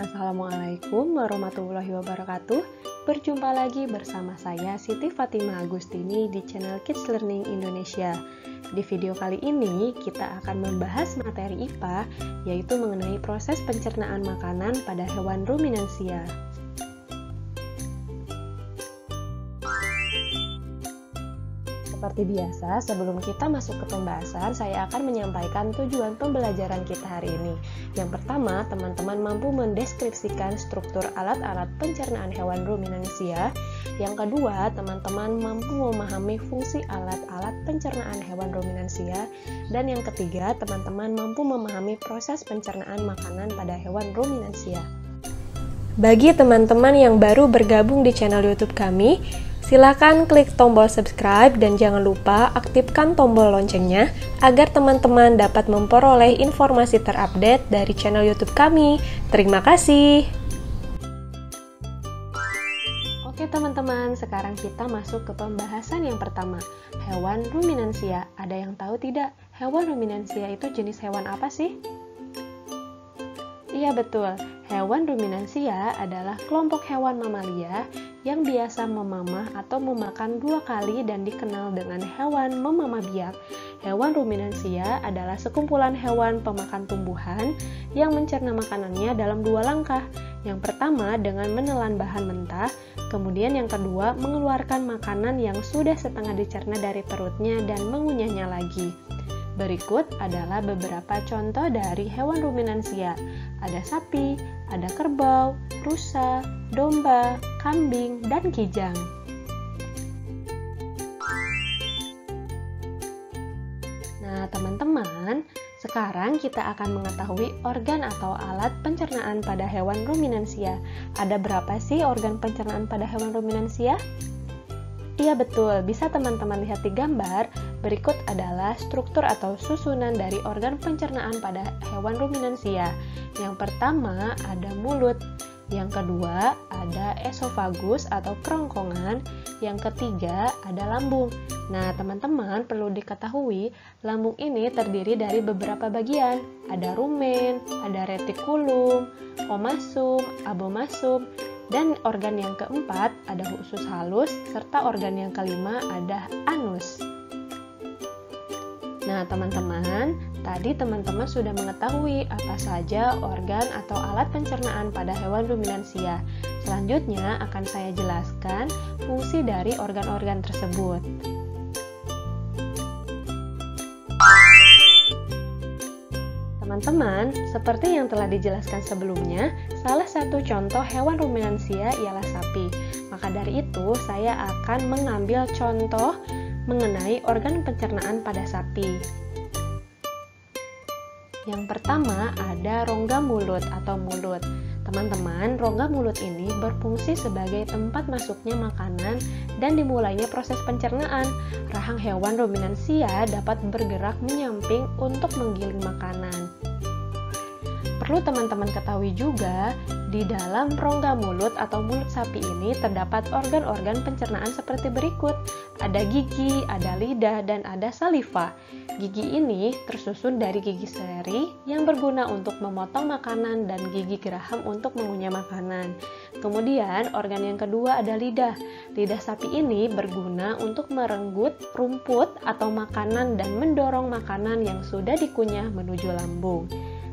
Assalamualaikum warahmatullahi wabarakatuh. Berjumpa lagi bersama saya Siti Fatimah Agustini di channel Kids Learning Indonesia. Di video kali ini kita akan membahas materi IPA, yaitu mengenai proses pencernaan makanan pada hewan ruminansia. Seperti biasa, sebelum kita masuk ke pembahasan, saya akan menyampaikan tujuan pembelajaran kita hari ini. Yang pertama, teman-teman mampu mendeskripsikan struktur alat-alat pencernaan hewan ruminansia. Yang kedua, teman-teman mampu memahami fungsi alat-alat pencernaan hewan ruminansia. Dan yang ketiga, teman-teman mampu memahami proses pencernaan makanan pada hewan ruminansia. Bagi teman-teman yang baru bergabung di channel YouTube kami, silakan klik tombol subscribe dan jangan lupa aktifkan tombol loncengnya agar teman-teman dapat memperoleh informasi terupdate dari channel YouTube kami. Terima kasih. Oke teman-teman, sekarang kita masuk ke pembahasan yang pertama, hewan ruminansia. Ada yang tahu tidak, hewan ruminansia itu jenis hewan apa sih? Iya betul, hewan ruminansia adalah kelompok hewan mamalia yang biasa memamah atau memakan 2 kali dan dikenal dengan hewan memamah biak. Hewan ruminansia adalah sekumpulan hewan pemakan tumbuhan yang mencerna makanannya dalam 2 langkah. Yang pertama dengan menelan bahan mentah, kemudian yang kedua mengeluarkan makanan yang sudah setengah dicerna dari perutnya dan mengunyahnya lagi. Berikut adalah beberapa contoh dari hewan ruminansia. Ada sapi, ada kerbau, rusa, domba, kambing, dan kijang. Nah, teman-teman, sekarang kita akan mengetahui organ atau alat pencernaan pada hewan ruminansia. Ada berapa sih organ pencernaan pada hewan ruminansia? Iya betul, bisa teman-teman lihat di gambar. Berikut adalah struktur atau susunan dari organ pencernaan pada hewan ruminansia. Yang pertama ada mulut, yang kedua ada esofagus atau kerongkongan, yang ketiga ada lambung. Nah teman-teman perlu diketahui, lambung ini terdiri dari beberapa bagian. Ada rumen, ada retikulum, omasum, abomasum, dan organ yang keempat ada usus halus, serta organ yang kelima ada anus. Nah teman-teman, tadi teman-teman sudah mengetahui apa saja organ atau alat pencernaan pada hewan ruminansia. Selanjutnya akan saya jelaskan fungsi dari organ-organ tersebut. Teman-teman, seperti yang telah dijelaskan sebelumnya, salah satu contoh hewan ruminansia ialah sapi. Maka dari itu, saya akan mengambil contoh mengenai organ pencernaan pada sapi. Yang pertama ada rongga mulut atau mulut. Teman-teman, rongga mulut ini berfungsi sebagai tempat masuknya makanan dan dimulainya proses pencernaan. Rahang hewan ruminansia dapat bergerak menyamping untuk menggiling makanan. Perlu teman-teman ketahui juga, di dalam rongga mulut atau mulut sapi ini terdapat organ-organ pencernaan seperti berikut. Ada gigi, ada lidah, dan ada saliva. Gigi ini tersusun dari gigi seri yang berguna untuk memotong makanan dan gigi geraham untuk mengunyah makanan. Kemudian organ yang kedua ada lidah. Lidah sapi ini berguna untuk merenggut rumput atau makanan dan mendorong makanan yang sudah dikunyah menuju lambung.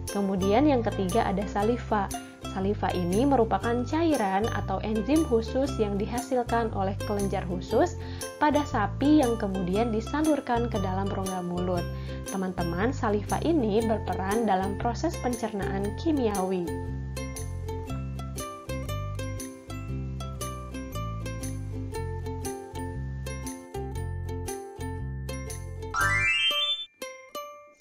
Kemudian yang ketiga ada saliva. Saliva ini merupakan cairan atau enzim khusus yang dihasilkan oleh kelenjar khusus pada sapi yang kemudian disalurkan ke dalam rongga mulut. Teman-teman, saliva ini berperan dalam proses pencernaan kimiawi.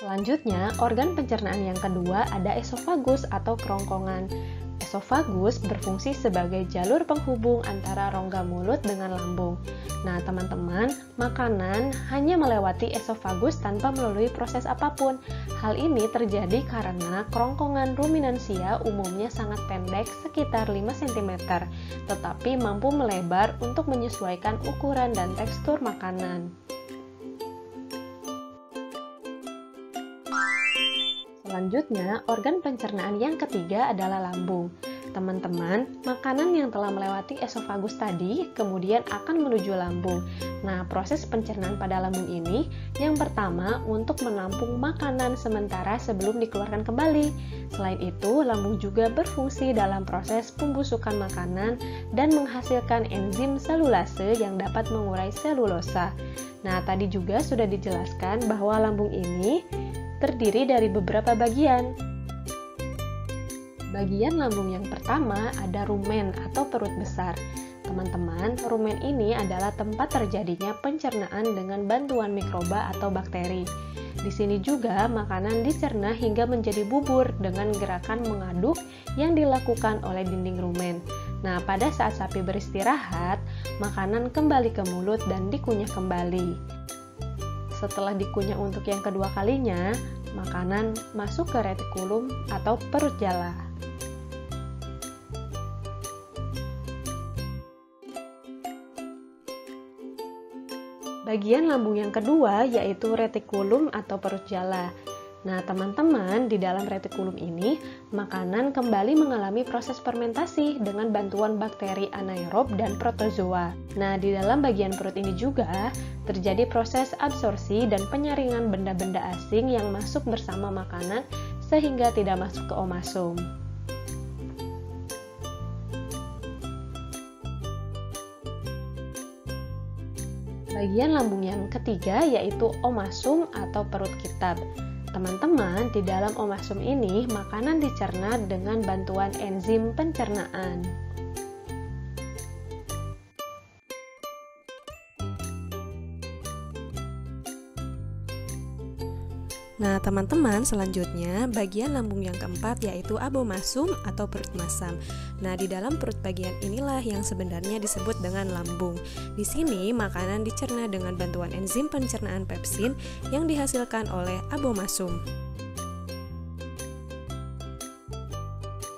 Selanjutnya, organ pencernaan yang kedua ada esofagus atau kerongkongan. Esofagus berfungsi sebagai jalur penghubung antara rongga mulut dengan lambung. Nah, teman-teman, makanan hanya melewati esofagus tanpa melalui proses apapun. Hal ini terjadi karena kerongkongan ruminansia umumnya sangat pendek, sekitar 5 cm, tetapi mampu melebar untuk menyesuaikan ukuran dan tekstur makanan. Selanjutnya, organ pencernaan yang ketiga adalah lambung. teman-teman, makanan yang telah melewati esofagus tadi kemudian akan menuju lambung. Nah, proses pencernaan pada lambung ini yang pertama untuk menampung makanan sementara sebelum dikeluarkan kembali. Selain itu, lambung juga berfungsi dalam proses pembusukan makanan dan menghasilkan enzim selulase yang dapat mengurai selulosa. Nah, tadi juga sudah dijelaskan bahwa lambung ini terdiri dari beberapa bagian. Bagian lambung yang pertama ada rumen atau perut besar. Teman-teman, rumen ini adalah tempat terjadinya pencernaan dengan bantuan mikroba atau bakteri. Di sini juga makanan dicerna hingga menjadi bubur dengan gerakan mengaduk yang dilakukan oleh dinding rumen. Nah, pada saat sapi beristirahat, makanan kembali ke mulut dan dikunyah kembali. Setelah dikunyah untuk yang kedua kalinya, makanan masuk ke retikulum atau perut jala. Bagian lambung yang kedua yaitu retikulum atau perut jala. Nah, teman-teman, di dalam retikulum ini, makanan kembali mengalami proses fermentasi dengan bantuan bakteri anaerob dan protozoa. Nah, di dalam bagian perut ini juga terjadi proses absorpsi dan penyaringan benda-benda asing yang masuk bersama makanan sehingga tidak masuk ke omasum. Bagian lambung yang ketiga yaitu omasum atau perut kitab. Teman-teman, di dalam omasum ini makanan dicerna dengan bantuan enzim pencernaan. Nah, teman-teman, selanjutnya bagian lambung yang keempat yaitu abomasum atau perut masam. Nah, di dalam perut bagian inilah yang sebenarnya disebut dengan lambung. Di sini makanan dicerna dengan bantuan enzim pencernaan pepsin yang dihasilkan oleh abomasum.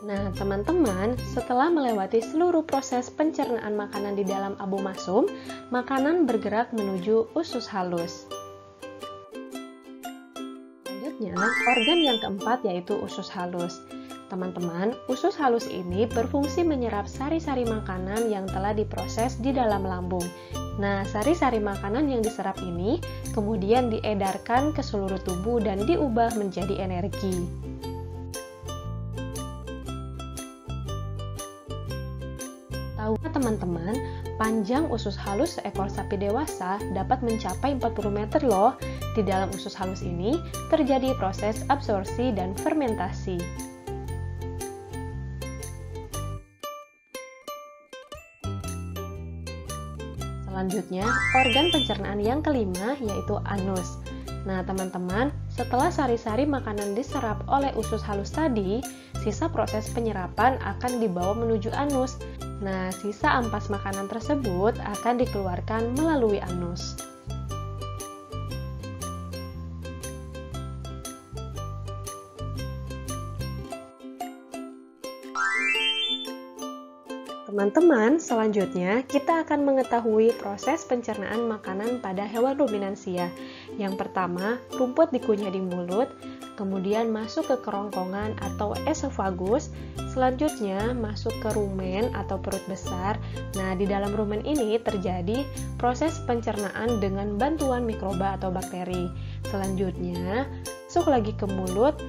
Nah, teman-teman, setelah melewati seluruh proses pencernaan makanan di dalam abomasum, makanan bergerak menuju usus halus. Organ yang keempat yaitu usus halus. Teman-teman, usus halus ini berfungsi menyerap sari-sari makanan yang telah diproses di dalam lambung. Nah, sari-sari makanan yang diserap ini kemudian diedarkan ke seluruh tubuh dan diubah menjadi energi. Tahukah teman-teman, panjang usus halus seekor sapi dewasa dapat mencapai 40 meter loh. Di dalam usus halus ini terjadi proses absorpsi dan fermentasi. Selanjutnya, organ pencernaan yang kelima yaitu anus. Nah, teman-teman, setelah sari-sari makanan diserap oleh usus halus tadi, sisa proses penyerapan akan dibawa menuju anus. Nah, sisa ampas makanan tersebut akan dikeluarkan melalui anus. Teman-teman, selanjutnya kita akan mengetahui proses pencernaan makanan pada hewan ruminansia. Yang pertama, rumput dikunyah di mulut, kemudian masuk ke kerongkongan atau esofagus, selanjutnya masuk ke rumen atau perut besar. Nah, di dalam rumen ini terjadi proses pencernaan dengan bantuan mikroba atau bakteri. Selanjutnya, masuk lagi ke mulut.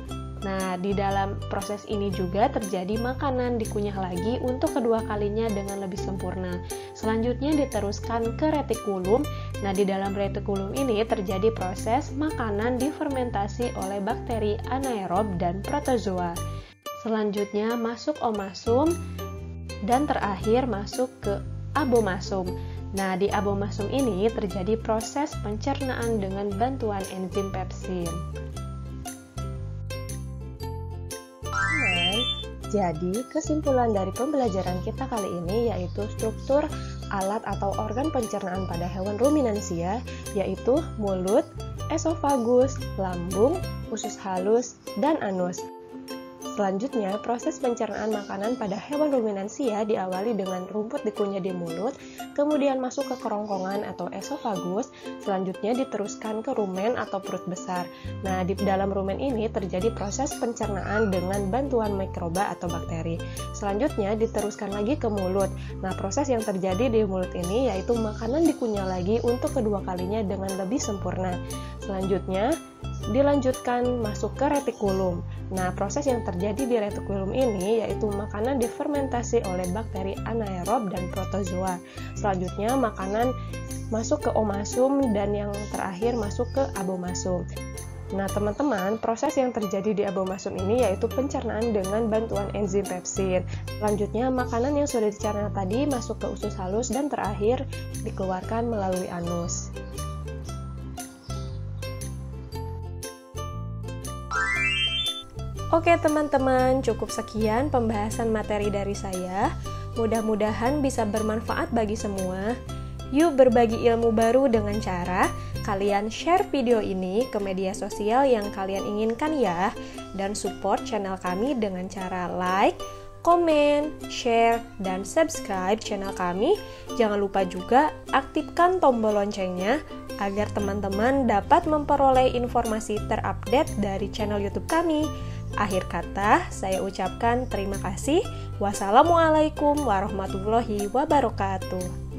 Nah, di dalam proses ini juga terjadi makanan dikunyah lagi untuk kedua kalinya dengan lebih sempurna. Selanjutnya diteruskan ke retikulum. Nah, di dalam retikulum ini terjadi proses makanan difermentasi oleh bakteri anaerob dan protozoa. Selanjutnya masuk omasum dan terakhir masuk ke abomasum. Nah, di abomasum ini terjadi proses pencernaan dengan bantuan enzim pepsin. Jadi, kesimpulan dari pembelajaran kita kali ini yaitu struktur alat atau organ pencernaan pada hewan ruminansia, yaitu mulut, esofagus, lambung, usus halus, dan anus. Selanjutnya, proses pencernaan makanan pada hewan ruminansia diawali dengan rumput dikunyah di mulut, kemudian masuk ke kerongkongan atau esofagus, selanjutnya diteruskan ke rumen atau perut besar. Nah, di dalam rumen ini terjadi proses pencernaan dengan bantuan mikroba atau bakteri. Selanjutnya diteruskan lagi ke mulut. Nah, proses yang terjadi di mulut ini yaitu makanan dikunyah lagi untuk kedua kalinya dengan lebih sempurna. Selanjutnya, dilanjutkan masuk ke retikulum. Nah, proses yang terjadi di retikulum ini yaitu makanan difermentasi oleh bakteri anaerob dan protozoa. Selanjutnya, makanan masuk ke omasum dan yang terakhir masuk ke abomasum. Nah, teman-teman, proses yang terjadi di abomasum ini yaitu pencernaan dengan bantuan enzim pepsin. Selanjutnya, makanan yang sudah dicerna tadi masuk ke usus halus dan terakhir dikeluarkan melalui anus. Oke teman-teman, cukup sekian pembahasan materi dari saya. Mudah-mudahan bisa bermanfaat bagi semua. Yuk berbagi ilmu baru dengan cara kalian share video ini ke media sosial yang kalian inginkan ya. Dan support channel kami dengan cara like, komen, share, dan subscribe channel kami. Jangan lupa juga aktifkan tombol loncengnya agar teman-teman dapat memperoleh informasi terupdate dari channel YouTube kami. Akhir kata, saya ucapkan terima kasih. Wassalamualaikum warahmatullahi wabarakatuh.